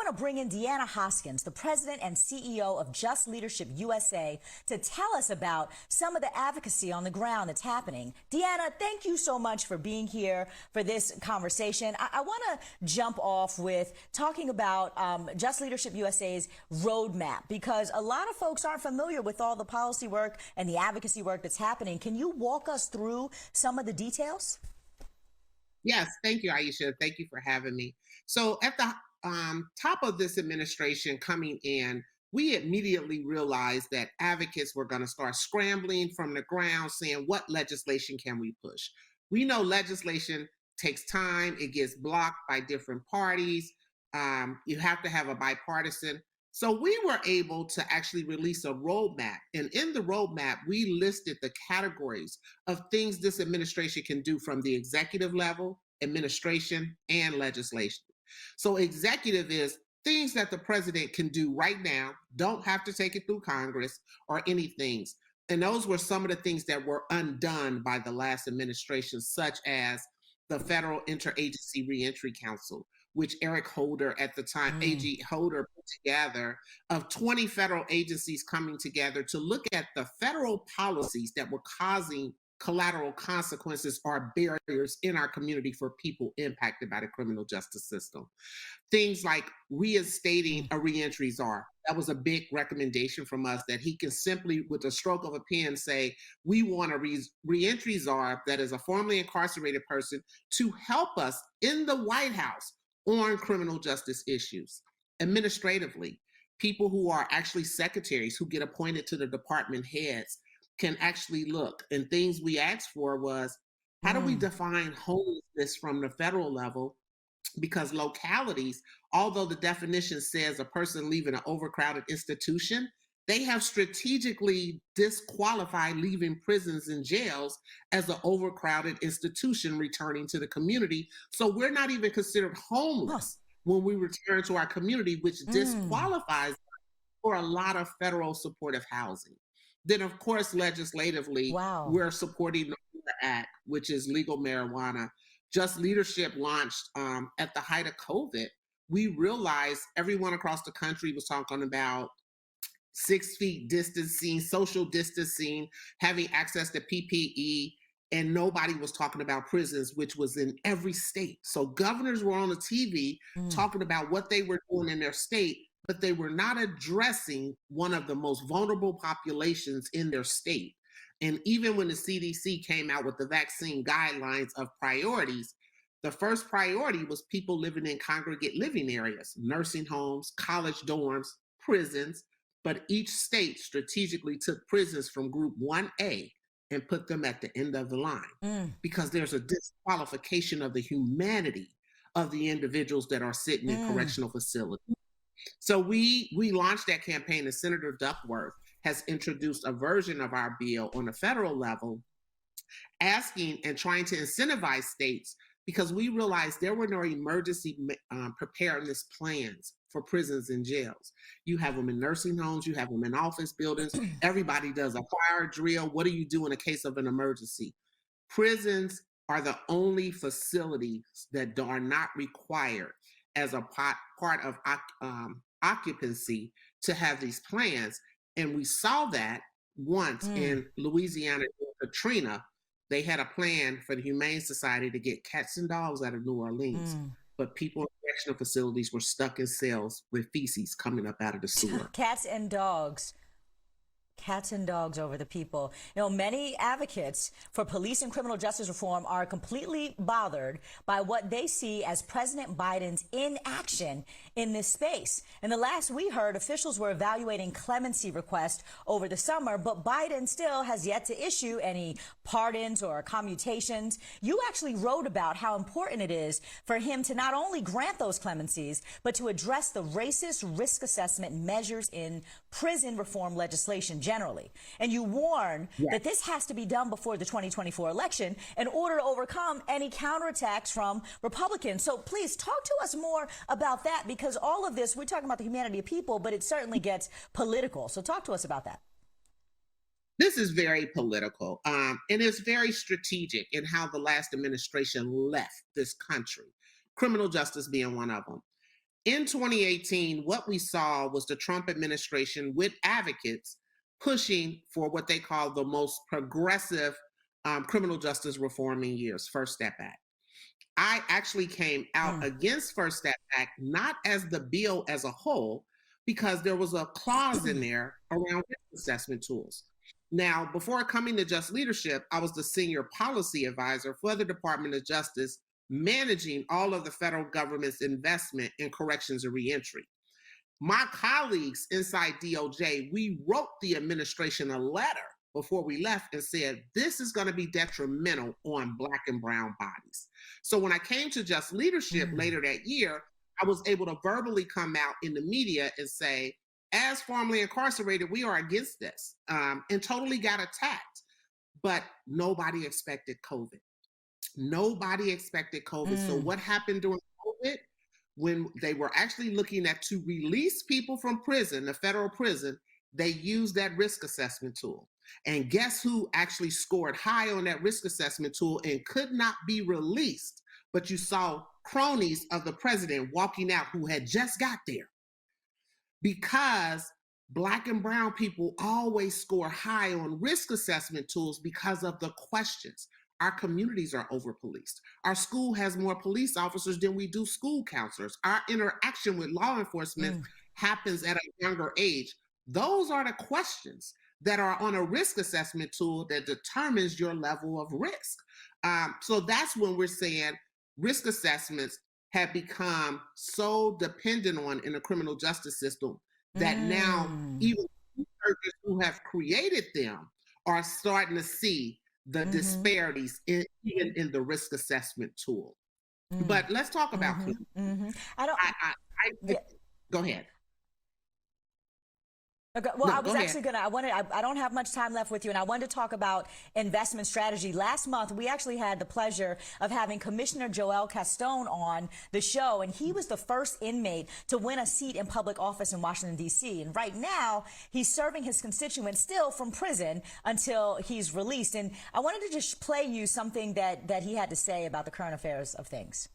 want to bring in DeAnna Hoskins, the president and CEO of Just Leadership USA, to tell us about some of the advocacy on the ground that's happening. DeAnna, thank you so much for being here for this conversation. I want to jump off with talking about Just Leadership USA's roadmap, because a lot of folks aren't familiar with all the policy work and the advocacy work that's happening. Can you walk us through some of the details? Yes, thank you, Aisha. Thank you for having me. So at the top of this administration coming in, we immediately realized that advocates were going to start scrambling from the ground saying, what legislation can we push? We know legislation takes time. It gets blocked by different parties. You have to have a bipartisan. So we were able to actually release a roadmap. And in the roadmap, we listed the categories of things this administration can do from the executive level, administration, and legislation. So executive is things that the president can do right now, don't have to take it through Congress or any things. And those were some of the things that were undone by the last administration, such as the Federal Interagency Reentry Council, which Eric Holder at the time, AG Holder, put together, of 20 federal agencies coming together to look at the federal policies that were causing collateral consequences or barriers in our community for people impacted by the criminal justice system. Things like reinstating a reentry czar. That was a big recommendation from us, that he can simply, with a stroke of a pen, say, we want a reentry czar that is a formerly incarcerated person to help us in the White House on criminal justice issues. Administratively, people who are actually secretaries who get appointed to the department heads can actually look. And things we asked for was, how do we define homelessness from the federal level? Because localities, although the definition says a person leaving an overcrowded institution, they have strategically disqualified leaving prisons and jails as an overcrowded institution returning to the community. So we're not even considered homeless when we return to our community, which disqualifies for a lot of federal supportive housing. Then, of course, legislatively, we're supporting the Act, which is legal marijuana. Just Leadership launched at the height of COVID. We realized everyone across the country was talking about 6 feet distancing, social distancing, having access to PPE, and nobody was talking about prisons, which was in every state. So governors were on the TV talking about what they were doing in their state, but they were not addressing one of the most vulnerable populations in their state. And even when the CDC came out with the vaccine guidelines of priorities, the first priority was people living in congregate living areas, nursing homes, college dorms, prisons. But each state strategically took prisons from group 1A and put them at the end of the line because there's a disqualification of the humanity of the individuals that are sitting in correctional facilities. So we launched that campaign, and Senator Duckworth has introduced a version of our bill on the federal level, asking and trying to incentivize states, because we realized there were no emergency preparedness plans for prisons and jails. You have them in nursing homes, you have them in office buildings. Everybody does a fire drill. What do you do in a case of an emergency? Prisons are the only facilities that are not required as a part of occupancy to have these plans. And we saw that once in Louisiana, in Katrina. They had a plan for the Humane Society to get cats and dogs out of New Orleans, but people in correctional facilities were stuck in cells with feces coming up out of the sewer. Cats and dogs over the people. You know, many advocates for police and criminal justice reform are completely bothered by what they see as President Biden's inaction in this space. In the last we heard, officials were evaluating clemency requests over the summer, but Biden still has yet to issue any pardons or commutations. You actually wrote about how important it is for him to not only grant those clemencies, but to address the racist risk assessment measures in prison reform legislation generally. And you warn that this has to be done before the 2024 election in order to overcome any counterattacks from Republicans. So please talk to us more about that, because all of this, we're talking about the humanity of people, but it certainly gets political. So talk to us about that. This is very political, and it's very strategic in how the last administration left this country, criminal justice being one of them. In 2018, what we saw was the Trump administration with advocates pushing for what they call the most progressive criminal justice reform in years, First Step Act. I actually came out against First Step Act, not as the bill as a whole, because there was a clause in there around risk assessment tools. Now, before coming to Just Leadership, I was the senior policy advisor for the Department of Justice, managing all of the federal government's investment in corrections and reentry. My colleagues inside DOJ, we wrote the administration a letter before we left and said, this is going to be detrimental on Black and brown bodies. So when I came to Just Leadership later that year, I was able to verbally come out in the media and say, as formerly incarcerated, we are against this, and totally got attacked. But nobody expected COVID. Nobody expected COVID. So what happened during COVID? When they were actually looking at to release people from prison, the federal prison, they used that risk assessment tool. And guess who actually scored high on that risk assessment tool and could not be released? But you saw cronies of the president walking out who had just got there. Because Black and brown people always score high on risk assessment tools because of the questions. Our communities are over-policed. Our school has more police officers than we do school counselors. Our interaction with law enforcement happens at a younger age. Those are the questions that are on a risk assessment tool that determines your level of risk. So that's when we're saying risk assessments have become so dependent on in the criminal justice system that now even researchers who have created them are starting to see the disparities even in the risk assessment tool. But let's talk about go ahead. Okay. Well, I was actually going to, I don't have much time left with you, and I wanted to talk about investment strategy. Last month, we actually had the pleasure of having Commissioner Joel Castone on the show, and he was the first inmate to win a seat in public office in Washington, D.C. And right now, he's serving his constituents still from prison until he's released. And I wanted to just play you something that he had to say about the current affairs of things.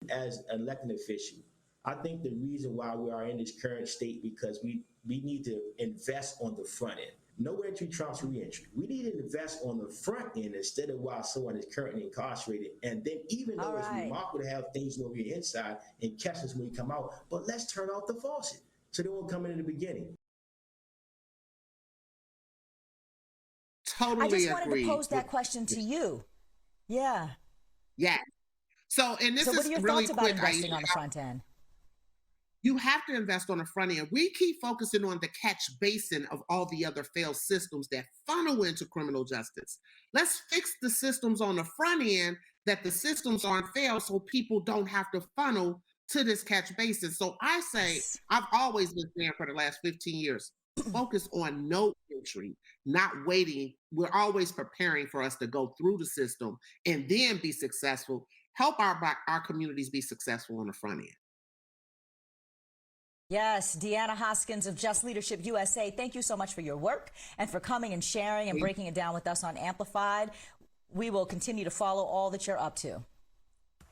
As an elected official, I think the reason why we are in this current state because we need to invest on the front end. No entry trumps reentry. We need to invest on the front end instead of while someone is currently incarcerated. And then even though it's remarkable to have things over your inside and catch us when we come out, but let's turn off the faucet so they won't come in the beginning. Totally I just wanted to pose that question to you. Yeah. Yeah. So, and this so what is are your really thoughts quick. about investing on the front end? You have to invest on the front end. We keep focusing on the catch basin of all the other failed systems that funnel into criminal justice. Let's fix the systems on the front end that the systems aren't failed so people don't have to funnel to this catch basin. So I say, I've always been saying for the last 15 years, focus on no entry, not waiting. We're always preparing for us to go through the system and then be successful. Help our communities be successful on the front end. Yes, DeAnna Hoskins of Just Leadership USA, thank you so much for your work and for coming and sharing and breaking it down with us on Amplified. We will continue to follow all that you're up to.